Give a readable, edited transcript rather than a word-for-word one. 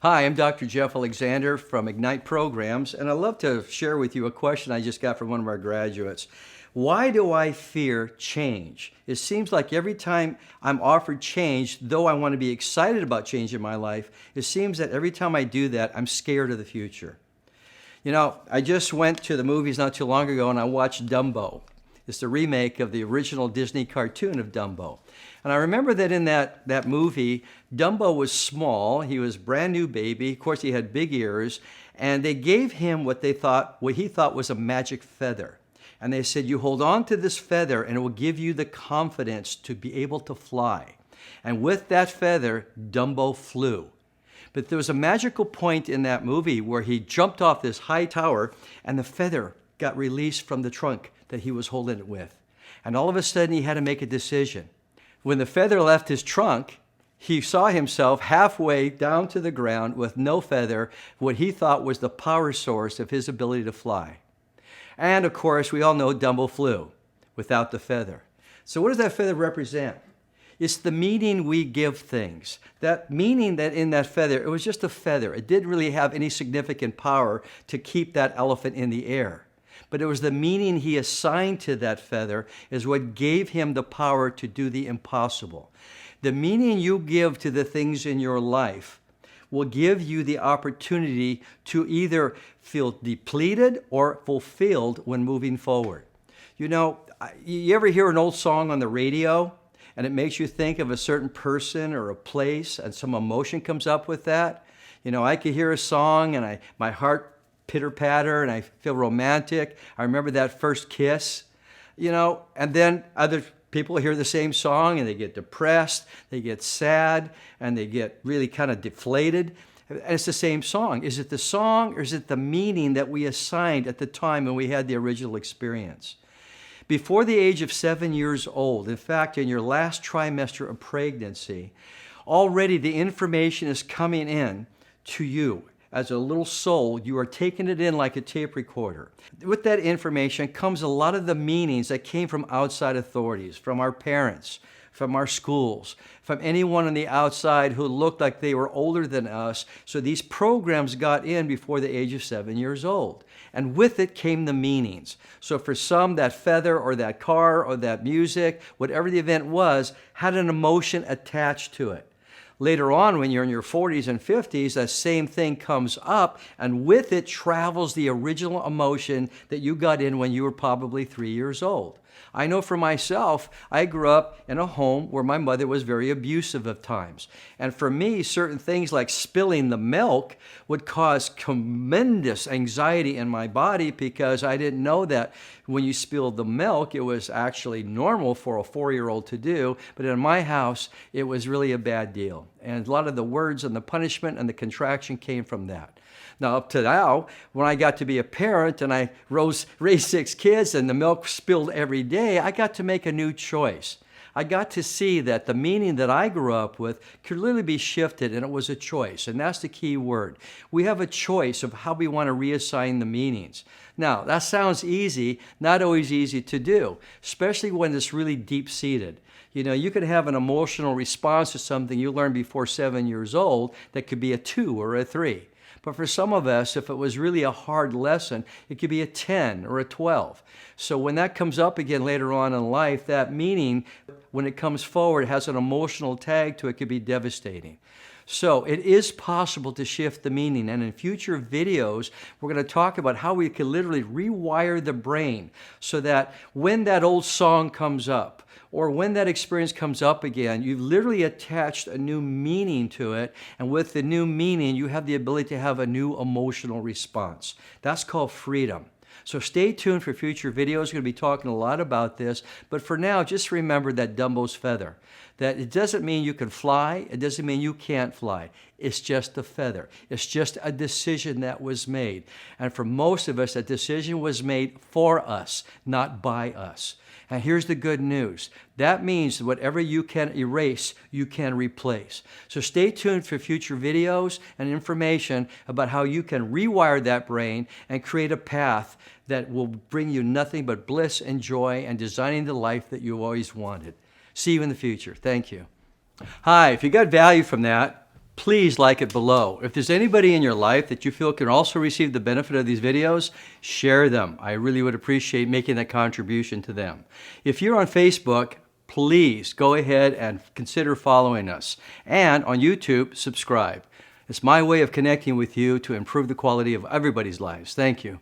Hi, I'm Dr. Jeff Alexander from Ignite Programs, and I'd love to share with you a question I just got from one of our graduates. Why do I fear change? It seems like every time I'm offered change, though I want to be excited about change in my life, it seems that every time I do that, I'm scared of the future. You know, I just went to the movies not too long ago and I watched Dumbo. It's the remake of the original Disney cartoon of Dumbo. And I remember that in that movie, Dumbo was small. He was a brand new baby. Of course, he had big ears. And they gave him what he thought was a magic feather. And they said, you hold on to this feather and it will give you the confidence to be able to fly. And with that feather, Dumbo flew. But there was a magical point in that movie where he jumped off this high tower and the feather got released from the trunk that he was holding it with. And all of a sudden he had to make a decision. When the feather left his trunk, he saw himself halfway down to the ground with no feather, what he thought was the power source of his ability to fly. And of course, we all know Dumbo flew without the feather. So what does that feather represent? It's the meaning we give things. That meaning that in that feather, it was just a feather. It didn't really have any significant power to keep that elephant in the air. But it was the meaning he assigned to that feather is what gave him the power to do the impossible. The meaning you give to the things in your life will give you the opportunity to either feel depleted or fulfilled when moving forward. You know, you ever hear an old song on the radio and it makes you think of a certain person or a place and some emotion comes up with that? You know, I could hear a song and my heart pitter-patter and I feel romantic. I remember that first kiss, you know, and then other people hear the same song and they get depressed, they get sad, and they get really kind of deflated. And it's the same song. Is it the song or is it the meaning that we assigned at the time when we had the original experience? Before the age of 7 years old, in fact, in your last trimester of pregnancy, already the information is coming in to you. As a little soul, you are taking it in like a tape recorder. With that information comes a lot of the meanings that came from outside authorities, from our parents, from our schools, from anyone on the outside who looked like they were older than us. So these programs got in before the age of 7 years old. And with it came the meanings. So for some, that feather or that car or that music, whatever the event was, had an emotion attached to it. Later on, when you're in your 40s and 50s, that same thing comes up, and with it travels the original emotion that you got in when you were probably 3 years old. I know for myself, I grew up in a home where my mother was very abusive at times. And for me, certain things like spilling the milk would cause tremendous anxiety in my body because I didn't know that when you spilled the milk, it was actually normal for a 4-year-old to do. But in my house, it was really a bad deal. And a lot of the words and the punishment and the contraction came from that. Now, up to now, when I got to be a parent and I raised 6 kids and the milk spilled every day, I got to make a new choice. I got to see that the meaning that I grew up with could literally be shifted, and it was a choice. And that's the key word. We have a choice of how we want to reassign the meanings. Now, that sounds easy, not always easy to do, especially when it's really deep-seated. You know, you could have an emotional response to something you learned before 7 years old that could be a 2 or a 3. But for some of us, if it was really a hard lesson, it could be a 10 or a 12. So when that comes up again later on in life, that meaning, when it comes forward, has an emotional tag to it, could be devastating. So it is possible to shift the meaning. And in future videos, we're going to talk about how we can literally rewire the brain so that when that old song comes up, or when that experience comes up again, you've literally attached a new meaning to it. And with the new meaning, you have the ability to have a new emotional response. That's called freedom. So stay tuned for future videos. We're going to be talking a lot about this. But for now, just remember that Dumbo's feather. That it doesn't mean you can fly. It doesn't mean you can't fly. It's just a feather. It's just a decision that was made. And for most of us, that decision was made for us, not by us. And here's the good news. That means that whatever you can erase, you can replace. So stay tuned for future videos and information about how you can rewire that brain and create a path that will bring you nothing but bliss and joy and designing the life that you always wanted. See you in the future. Thank you. Hi, if you got value from that, please like it below. If there's anybody in your life that you feel can also receive the benefit of these videos, share them. I really would appreciate making that contribution to them. If you're on Facebook, please go ahead and consider following us. And on YouTube, subscribe. It's my way of connecting with you to improve the quality of everybody's lives. Thank you.